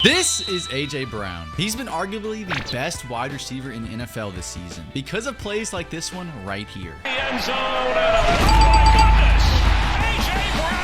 This is A.J. Brown. He's been arguably the best wide receiver in the NFL this season because of plays like this one right here. The end zone and oh my goodness! A.J. Brown!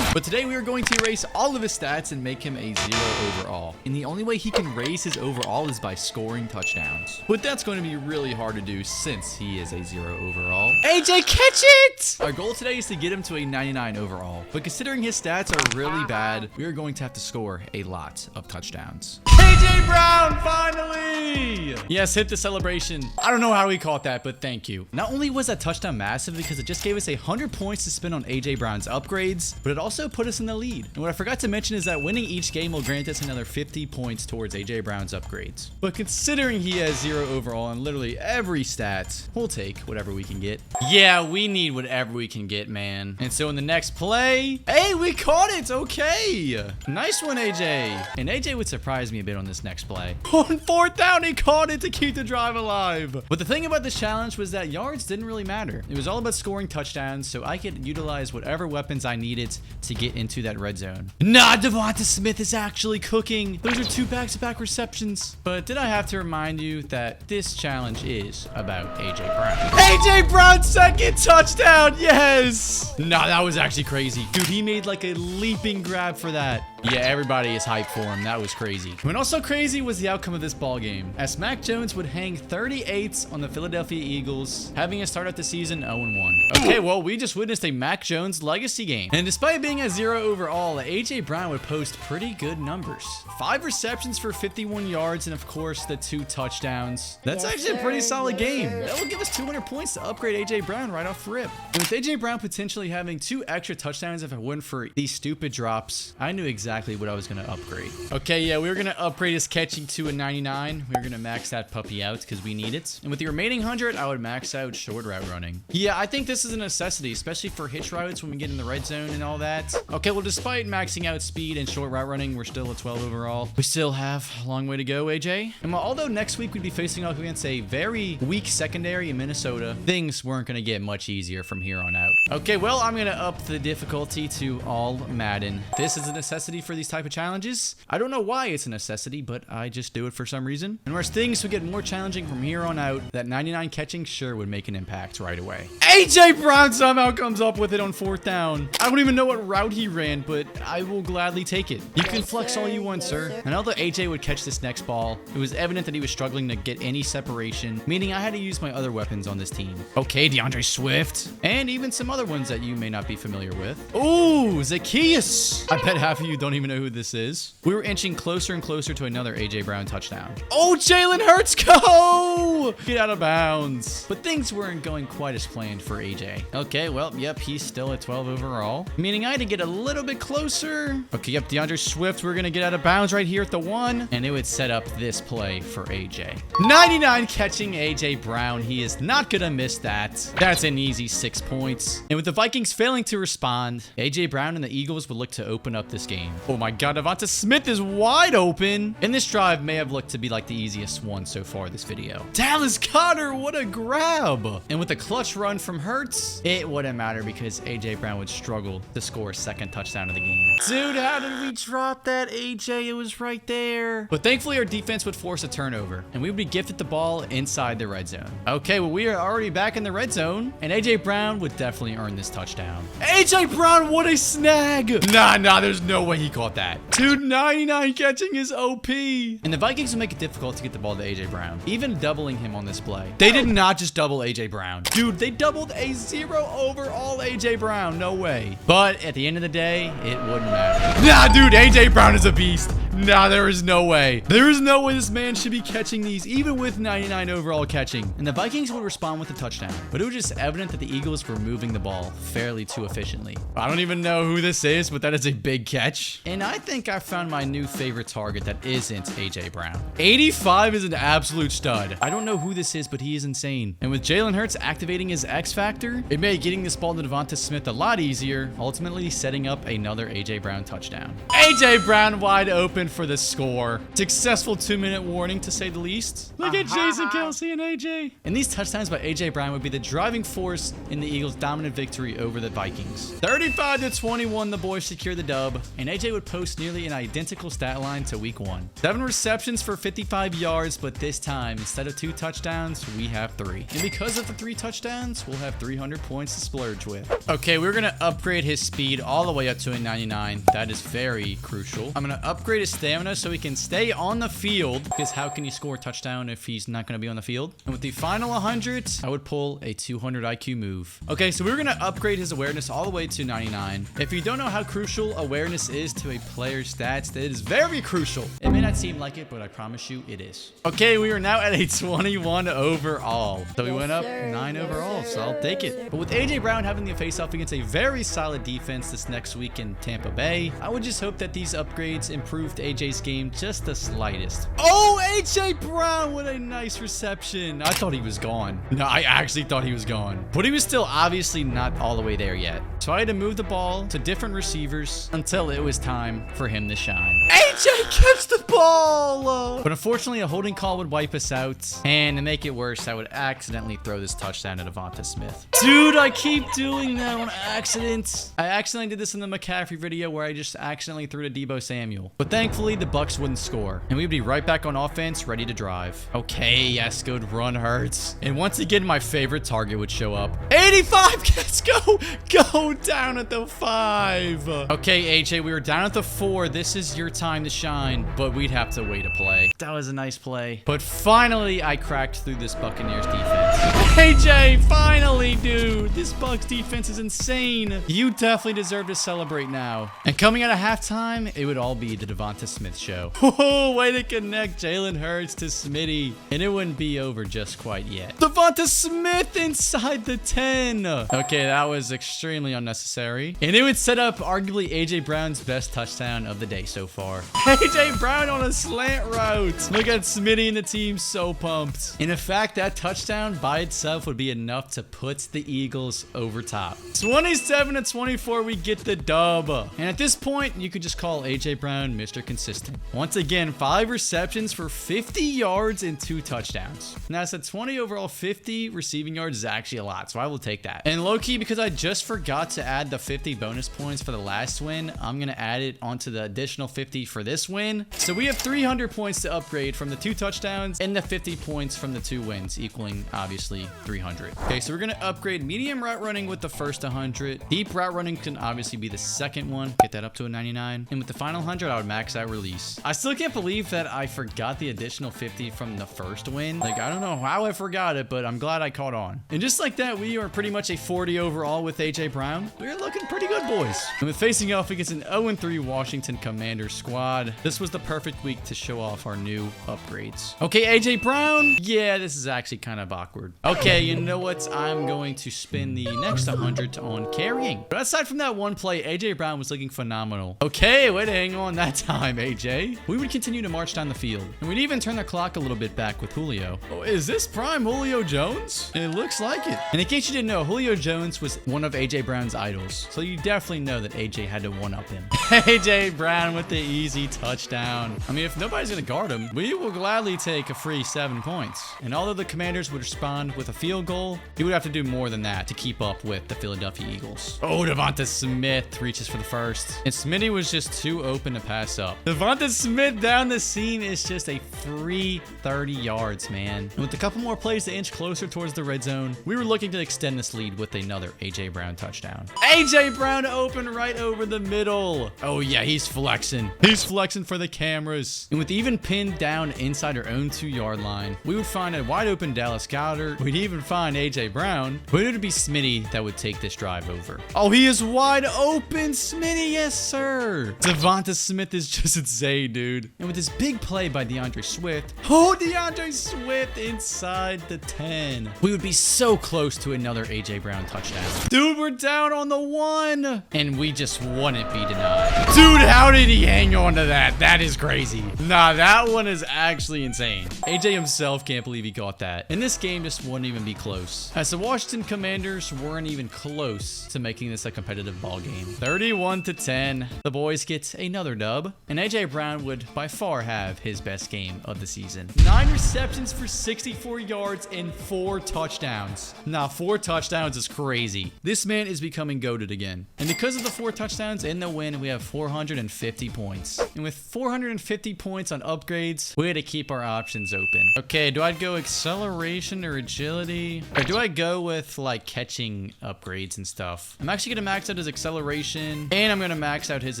But today we are going to erase all of his stats and make him a 0 overall. And the only way he can raise his overall is by scoring touchdowns. But that's going to be really hard to do since he is a 0 overall. AJ, catch it! Our goal today is to get him to a 99 overall. But considering his stats are really bad, we are going to have to score a lot of touchdowns. AJ Brown, finally! Yes, hit the celebration. I don't know how he caught that, but thank you. Not only was that touchdown massive because it just gave us 100 points to spend on AJ Brown's upgrades, but it also put us in the lead. And what I forgot to mention is that winning each game will grant us another 50 points towards AJ Brown's upgrades. But considering he has 0 overall on literally every stat, we'll take whatever we can get. Yeah, we need whatever we can get, man. And so in the next play, hey, we caught it. Okay. Nice one, AJ. And AJ would surprise me a bit on this next play. On 4th down, he caught it to keep the drive alive. But the thing about this challenge was that yards didn't really matter. It was all about scoring touchdowns, so I could utilize whatever weapons I needed to get into that red zone. Nah, Devonta Smith is actually cooking. Those are 2 back-to-back receptions. But did I have to remind you that this challenge is about AJ Brown? AJ Brown's second touchdown, yes! Nah, that was actually crazy. Dude, he made like a leaping grab for that. Yeah, everybody is hyped for him. That was crazy. And also crazy was the outcome of this ball game, as Mac Jones would hang 38s on the Philadelphia Eagles, having us start out the season 0-1. Okay, well, we just witnessed a Mac Jones legacy game. And despite being a 0 overall, AJ Brown would post pretty good numbers. 5 receptions for 51 yards, and of course, the 2 touchdowns. That's actually a pretty solid game. That will give us 200 points to upgrade AJ Brown right off rip. And with AJ Brown potentially having 2 extra touchdowns if it weren't for these stupid drops, I knew exactly what I was going to upgrade. Okay, yeah, we were going to upgrade his catching to a 99. We were going to max that puppy out because we need it. And with the remaining 100, I would max out short route running. Yeah, I think this is a necessity, especially for hitch routes when we get in the red zone and all that. Okay, well, despite maxing out speed and short route running, we're still a 12 overall. We still have a long way to go, AJ. And although next week we'd be facing off against a very weak secondary in Minnesota, things weren't going to get much easier from here on out. Okay, well, I'm going to up the difficulty to all Madden. This is a necessity for these type of challenges. I don't know why it's a necessity, but I just do it for some reason. And whereas things would get more challenging from here on out, that 99 catching sure would make an impact right away. AJ Brown somehow comes up with it on 4th down. I don't even know what route he ran, but I will gladly take it. You can flex all you want, sir. And although AJ would catch this next ball, it was evident that he was struggling to get any separation, meaning I had to use my other weapons on this team. Okay, DeAndre Swift. And even some other ones that you may not be familiar with. Ooh, Zacchaeus. I bet half of you don't even know who this is. We were inching closer and closer to another AJ Brown touchdown. Oh, Jalen Hurts, go! Get out of bounds. But things weren't going quite as planned for AJ. Okay, well, yep, he's still at 12 overall, meaning I had to get a little bit closer. Okay, yep, DeAndre Swift, we're gonna get out of bounds right here at the 1, and it would set up this play for AJ. 99 catching AJ Brown. He is not gonna miss that. That's an easy 6 points. And with the Vikings failing to respond, AJ Brown and the Eagles would look to open up this game. Oh my God, Devonta Smith is wide open. And this drive may have looked to be like the easiest one so far this video. Dallas Goedert, what a grab. And with a clutch run from Hurts, it wouldn't matter because AJ Brown would struggle to score a 2nd touchdown of the game. Dude, how did we drop that, AJ? It was right there. But thankfully, our defense would force a turnover, and we would be gifted the ball inside the red zone. Okay, well, we are already back in the red zone, and AJ Brown would definitely earn this touchdown. AJ Brown, what a snag. Nah, there's no way he caught that. Dude, 99 catching is OP. And the Vikings would make it difficult to get the ball to AJ Brown, even doubling him on this play. They did not just double AJ Brown. Dude, they doubled a 0 overall AJ Brown. No way. But at the end of the day, it wouldn't matter. Nah, dude, AJ Brown is a beast. Nah, there is no way. There is no way this man should be catching these, even with 99 overall catching. And the Vikings would respond with a touchdown. But it was just evident that the Eagles were moving the ball fairly too efficiently. I don't even know who this is, but that is a big catch. And I think I found my new favorite target that isn't AJ Brown. 85 is an absolute stud. I don't know who this is, but he is insane. And with Jalen Hurts activating his X Factor, it made getting this ball to Devonta Smith a lot easier, ultimately setting up another AJ Brown touchdown. AJ Brown wide open open for the score. Successful 2-minute warning, to say the least. Look at Jason Kelce and AJ. And these touchdowns by AJ Brown would be the driving force in the Eagles' dominant victory over the Vikings. 35-21, the boys secure the dub, and AJ would post nearly an identical stat line to week 1. 7 receptions for 55 yards, but this time, instead of 2 touchdowns, we have 3. And because of the 3 touchdowns, we'll have 300 points to splurge with. Okay, we're gonna upgrade his speed all the way up to a 99. That is very crucial. I'm gonna upgrade his stamina so he can stay on the field, because how can you score a touchdown if he's not gonna be on the field? And with the final 100, I would pull a 200 IQ move. Okay, so we're gonna upgrade his awareness all the way to 99. If you don't know how crucial awareness is to a player's stats, it is very crucial. It may not seem like it, but I promise you it is. Okay, we are now at a 21 overall. So we went up 9 overall, so I'll take it. But with AJ Brown having the face-off against a very solid defense this next week in Tampa Bay, I would just hope that these upgrades improved AJ's game just the slightest. Oh, AJ Brown, what a nice reception. I thought he was gone. No, I actually thought he was gone. But he was still obviously not all the way there yet. So I had to move the ball to different receivers until it was time for him to shine. AJ catch the ball! But unfortunately, a holding call would wipe us out. And to make it worse, I would accidentally throw this touchdown to Devonta Smith. Dude, I keep doing that on accident. I accidentally did this in the McCaffrey video where I just accidentally threw to Deebo Samuel. But thankfully, the Bucs wouldn't score. And we'd be right back on offense, ready to drive. Okay, yes, good run, Hurts. And once again, my favorite target would show up. 85, let's go! Go down at the 5. Okay, AJ, we were down at the 4. This is your time to shine, but we'd have to wait a play. That was a nice play. But finally, I cracked through this Buccaneers defense. AJ, finally, dude. This Bucs defense is insane. You definitely deserve to celebrate now. And coming out of halftime, it would all be the Devonta Smith show. Oh, way to connect Jalen Hurts to Smitty. And it wouldn't be over just quite yet. Devonta Smith inside the 10. Okay, that was extremely unnecessary. And it would set up arguably AJ Brown's best touchdown of the day so far. AJ Brown on a slant route. Look at Smitty and the team so pumped. And in fact, that touchdown by itself would be enough to put the Eagles over top. 27-24, we get the dub. And at this point, you could just call AJ Brown Mr. Consistent. Once again, 5 receptions for 50 yards and 2 touchdowns. Now, it's at 20 overall, 50 receiving yards is actually a lot, so I will take that. And low-key, because I just forgot to add the 50 bonus points for the last win, I'm going to add it onto the additional 50 for this win. So we have 300 points to upgrade from the 2 touchdowns and the 50 points from the 2 wins, equaling obviously 300. Okay, so we're going to upgrade medium route running with the first 100. Deep route running can obviously be the second one. Get that up to a 99. And with the final 100, I would max out release. I still can't believe that I forgot the additional 50 from the first win. Like, I don't know how I forgot it, but I'm glad I caught on. And just like that, we are pretty much a 40 overall with AJ Brown. We're looking pretty good, boys. And with facing off against an 0-3 Washington Commanders squad, this was the perfect week to show off our new upgrades. Okay, AJ Brown. Yeah, this is actually kind of awkward. Okay, you know what? I'm going to spin the next 100 on carrying. But aside from that one play, AJ Brown was looking phenomenal. Okay, way to hang on that time, AJ. We would continue to march down the field. And we'd even turn the clock a little bit back with Julio. Oh, is this prime Julio Jones? It looks like it. And in case you didn't know, Julio Jones was one of AJ Brown's idols. So you definitely know that AJ had to one-up him. AJ Brown with the easy touchdown. I mean, if nobody's going to guard him, we will gladly take a free 7 points. And although the Commanders would respond with a field goal, he would have to do more than that to keep up with the Philadelphia Eagles. Oh, Devonta Smith reaches for the first. And Smitty was just too open to pass up. Devonta Smith down the seam is just a free 30 yards, man. And with a couple more plays to inch closer towards the red zone, we were looking to extend this lead with another AJ Brown touchdown. AJ Brown open right over the middle. Oh yeah, he's flexing. He's flexing for the cameras. And with even pinned down inside our own 2-yard line, we would find a wide open Dallas Goedert. We'd even find AJ Brown, but it would be Smitty that would take this drive over. Oh, he is wide open, Smitty. Yes, sir. Devonta Smith is just insane, dude. And with this big play by DeAndre Swift, oh, DeAndre Swift inside the 10. We would be so close to another AJ Brown touchdown. Dude, we're down Brown on the 1. And we just wouldn't be denied. Dude, how did he hang on to that? That is crazy. Nah, that one is actually insane. AJ himself can't believe he caught that. And this game just wouldn't even be close. As the Washington Commanders weren't even close to making this a competitive ball game. 31-10. The boys get another dub. And AJ Brown would by far have his best game of the season. 9 receptions for 64 yards and 4 touchdowns. Nah, 4 touchdowns is crazy. This man is becoming goated again. And because of the 4 touchdowns and the win, we have 450 points. And with 450 points on upgrades, we had to keep our options open. Okay, do I go acceleration or agility? Or do I go with like catching upgrades and stuff? I'm actually gonna max out his acceleration and I'm gonna max out his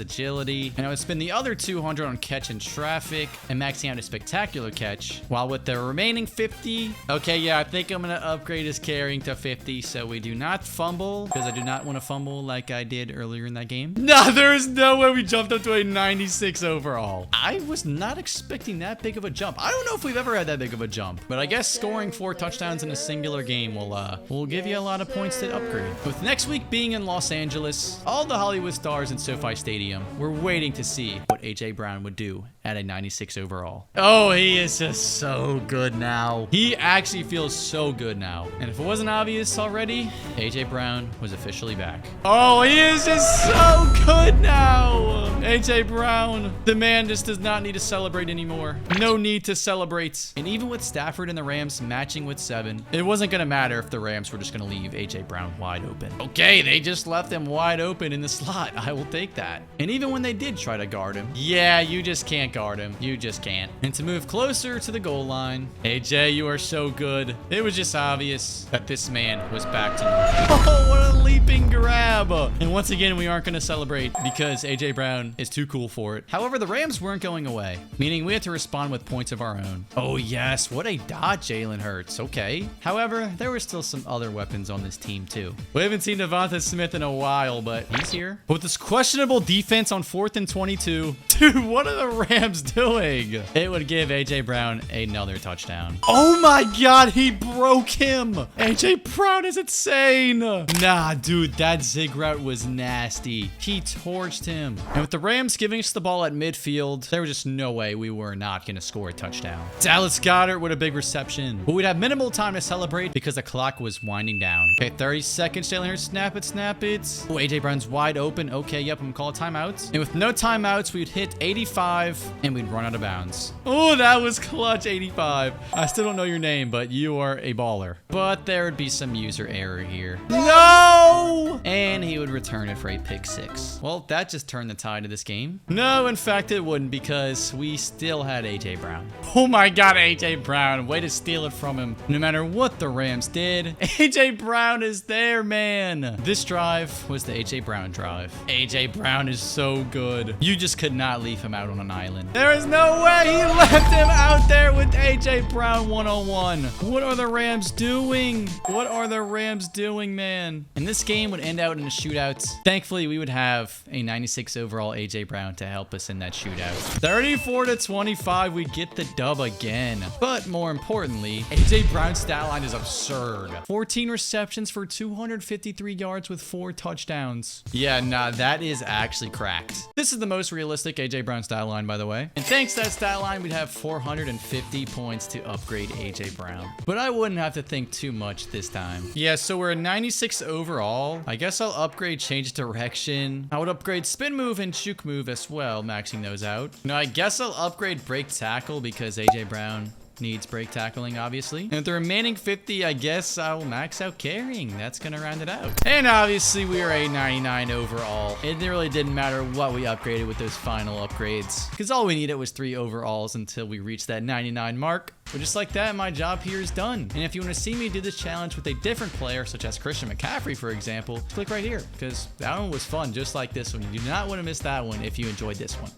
agility. And I would spend the other 200 on catch and traffic and maxing out his spectacular catch. While with the remaining 50, okay, yeah, I think I'm gonna upgrade his carrying to 50 so we do not fumble, because I do not want to fumble like I did earlier in that game. Nah, there is no way we jumped up to a 96 overall. I was not expecting that big of a jump. I don't know if we've ever had that big of a jump, but I guess scoring 4 touchdowns in a singular game will give you a lot of points to upgrade. With next week being in Los Angeles, all the Hollywood stars in SoFi Stadium, we're waiting to see what AJ Brown would do at a 96 overall. Oh, he is just so good now. He actually feels so good now. And if it wasn't obvious already, AJ Brown was officially back. Oh, he is just so good now. AJ Brown, the man just does not need to celebrate anymore. No need to celebrate. And even with Stafford and the Rams matching with 7, it wasn't going to matter if the Rams were just going to leave AJ Brown wide open. Okay, they just left him wide open in the slot. I will take that. And even when they did try to guard him, yeah, you just can't guard him. You just can't. And to move closer to the goal line, AJ, you are so good. It was just obvious that this man was back to normal. Oh, what a leaping grab. And once again, we aren't going to celebrate because AJ Brown is too cool for it. However, the Rams weren't going away, meaning we had to respond with points of our own. Oh, yes. What a dot, Jalen Hurts. Okay. However, there were still some other weapons on this team, too. We haven't seen Devonta Smith in a while, but he's here. But with this questionable defense on 4th and 22, dude, what are the Rams doing? It would give AJ Brown another touchdown. Oh my God, he broke him. AJ Brown is insane. Nah, dude, that zig route was nasty. He torched him. And with the Rams giving us the ball at midfield, there was just no way we were not going to score a touchdown. Dallas Goedert with a big reception. But we'd have minimal time to celebrate because the clock was winding down. Okay, 30 seconds. Jalen Hurts, snap it, snap it. Oh, AJ Brown's wide open. Okay, yep, I'm calling timeouts. And with no timeouts, we'd hit 85 and we'd run out of bounds. Oh, that was clutch, 85. I still don't know your name, but you are a baller. But there would be some user error here. No! And he would return it for a pick 6. Well, that just turned the tide of this game. No, in fact, it wouldn't because we still had AJ Brown. Oh my God, AJ Brown. Way to steal it from him. No matter what the Rams did, AJ Brown is there, man. This drive was the AJ Brown drive. AJ Brown is so good. You just could not leave him out on an island. There is no way he left him out there with AJ Brown 101. What are the Rams doing? What are the Rams doing, man? And this game would end out in a shootout. Thankfully, we would have a 96 overall AJ Brown to help us in that shootout. 34-25, we get the dub again. But more importantly, AJ Brown's stat line is absurd. 14 receptions for 253 yards with 4 touchdowns. Yeah, nah, that is actually cracked. This is the most realistic AJ Brown stat line, by the way. And thanks to that stat line, we'd have 450 points to upgrade AJ Brown. But I wouldn't have to think too much this time. Yeah, so we're a 96 overall. I guess I'll upgrade change direction. I would upgrade spin move and juke move as well, maxing those out. No, I guess I'll upgrade break tackle because AJ Brown needs break tackling, obviously. And with the remaining 50, I guess I'll max out carrying. That's gonna round it out. And obviously, we are a 99 overall. It really didn't matter what we upgraded with those final upgrades, because all we needed was 3 overalls until we reached that 99 mark. But just like that, my job here is done. And if you want to see me do this challenge with a different player, such as Christian McCaffrey, for example, click right here, because that one was fun, just like this one. You do not want to miss that one if you enjoyed this one.